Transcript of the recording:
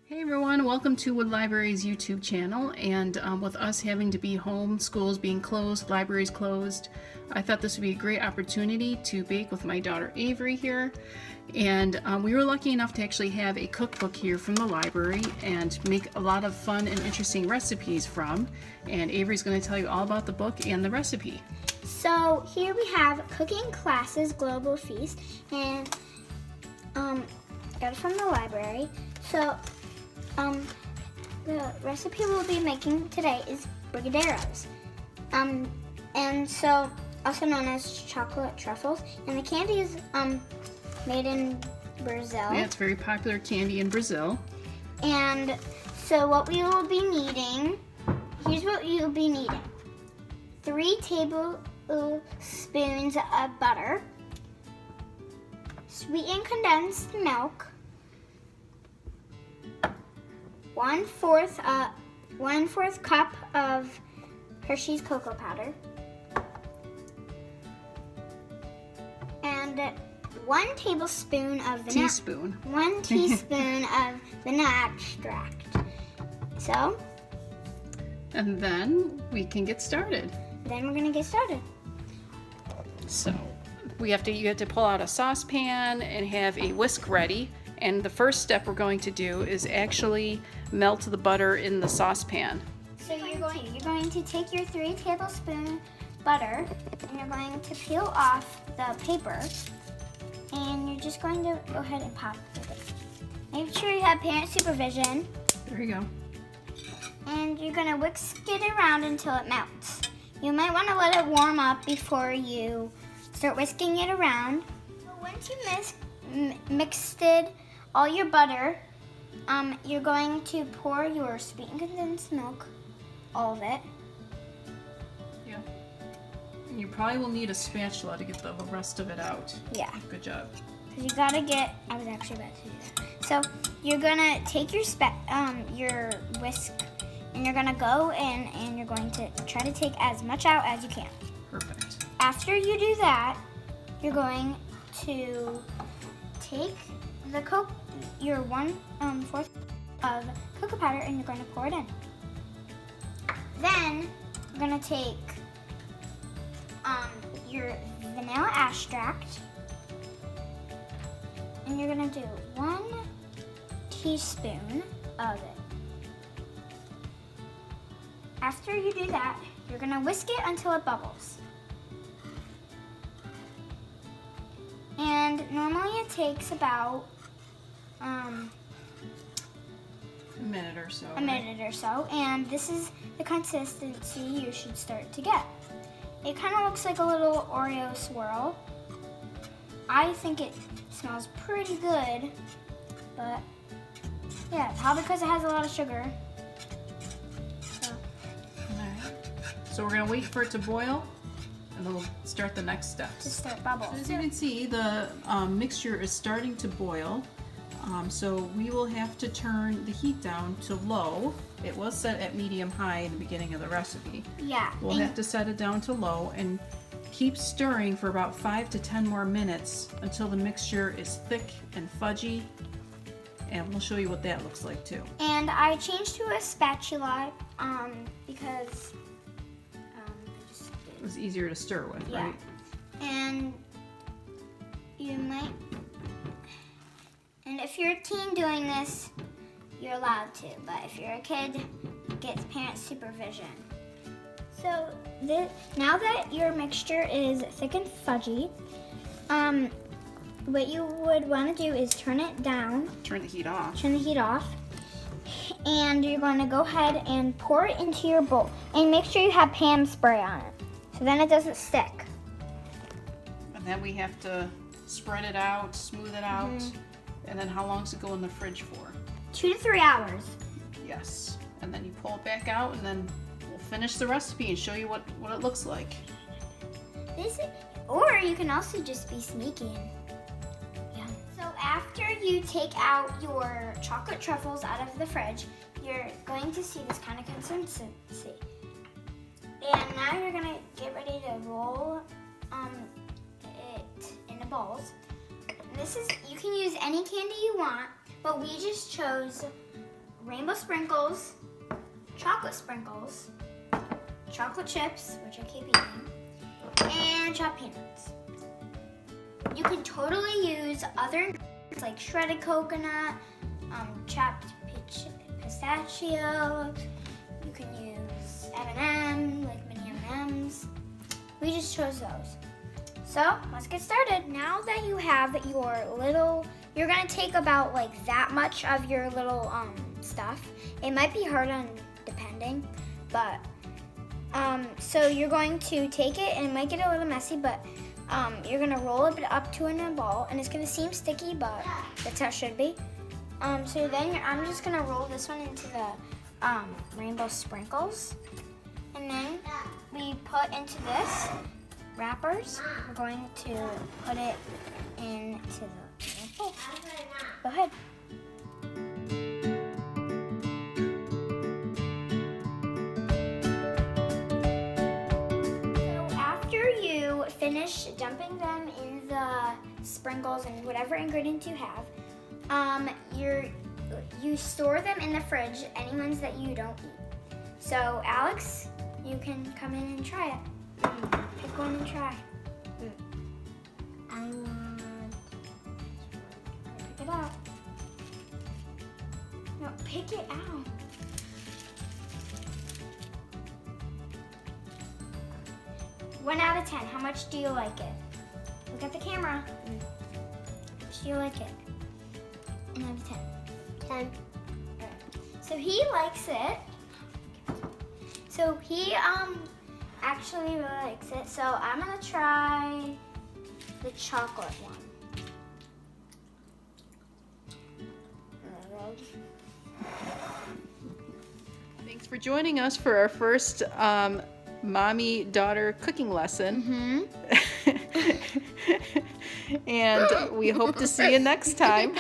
Hey everyone, welcome to Wood Library's YouTube channel. And with us having to be home, schools being closed, libraries closed, I thought this would be a great opportunity to bake with my daughter Avery here. And we were lucky enough to actually have a cookbook here from the library and make a lot of fun and interesting recipes from. And Avery's going to tell you all about the book and the recipe. So here we have Cooking Classes Global Feast, and got it from the library. So the recipe we'll be making today is brigadeiros, and so also known as chocolate truffles. And the candy is made in Brazil. Yeah, it's very popular candy in Brazil. And so what we will be needing, here's what you'll be needing: 3 tablespoons of butter, sweetened condensed milk, 1/4 cup of Hershey's cocoa powder, and 1 tablespoon of vanilla. Teaspoon. 1 teaspoon of vanilla extract. So, And then we can get started. then we're gonna get started. So you have to pull out a saucepan and have a whisk ready. And the first step we're going to do is actually melt the butter in the saucepan. So you're going to take your 3 tablespoon butter, and you're going to peel off the paper, and you're just going to go ahead and pop it. Make sure you have parent supervision, There you go. and you're gonna whisk it around until it melts. You might want to let it warm up before you start whisking it around. So once you mixed all your butter, you're going to pour your sweetened condensed milk, all of it. Yeah. And you probably will need a spatula to get the rest of it out. Yeah, Good job. because you gotta get. I was actually about to do that. So you're gonna take your whisk, and you're gonna go in, and you're going to try to take as much out as you can. Perfect. After you do that, you're going to take your 1/4 of cocoa powder, and you're going to pour it in. Then you're going to take your vanilla extract, and you're going to do 1 teaspoon of it. After you do that, you're going to whisk it until it bubbles. And normally it takes about A minute or so. a minute or so, and this is the consistency you should start to get. It kind of looks like a little Oreo swirl. I think it smells pretty good, but yeah, probably because it has a lot of sugar. So, Alright. So we're going to wait for it to boil, and then we'll start the next to steps. start bubbles. As you can see, the mixture is starting to boil. So we will have to turn the heat down to low. It was set at medium-high in the beginning of the recipe. Yeah. We'll have to set it down to low and keep stirring for about 5 to 10 more minutes until the mixture is thick and fudgy. And we'll show you what that looks like too. And I changed to a spatula because It was easier to stir with, Yeah. right? and you might, and if you're a teen doing this, you're allowed to, but if you're a kid, get parent supervision. So now that your mixture is thick and fudgy, what you would want to do is turn it down, Turn the heat off. turn the heat off, and you're going to go ahead and pour it into your bowl, and make sure you have Pam spray on it, so then it doesn't stick. And then we have to spread it out, smooth it out. And then how long does it go in the fridge for? 2 to 3 hours. Yes. And then you pull it back out, and then we'll finish the recipe and show you what it looks like. Or you can also just be sneaky. Yeah. So after you take out your chocolate truffles out of the fridge, you're going to see this kind of consistency. And now you're gonna get ready to roll it into balls. You can use any candy you want, but we just chose rainbow sprinkles, chocolate sprinkles, chocolate chips, which I keep eating, and chopped peanuts. You can totally use other ingredients like shredded coconut, chopped pistachio. You can use M&M, like mini M&Ms. We just chose those. So let's get started. Now that you have your little, you're gonna take about like that much of your little stuff. It might be hard on depending, but so you're going to take it, and it might get a little messy, but you're gonna roll it up to a ball, and it's gonna seem sticky, but that's how it should be. So then I'm just gonna roll this one into the rainbow sprinkles, and then we put into this wrappers. We're going to put it into the bowl. Go ahead. So after you finish dumping them in the sprinkles and whatever ingredients you have, you store them in the fridge, any ones that you don't eat. So Alex, you can come in and try it. Pick one and try. I want. Pick it out. No, pick it out. One out of 10. How much do you like it? Look at the camera. How much do you like it? 1 out of 10. 10. Right. So he likes it. So he actually really likes it. So I'm gonna try the chocolate one. Thanks for joining us for our first mommy-daughter cooking lesson. And we hope to see you next time.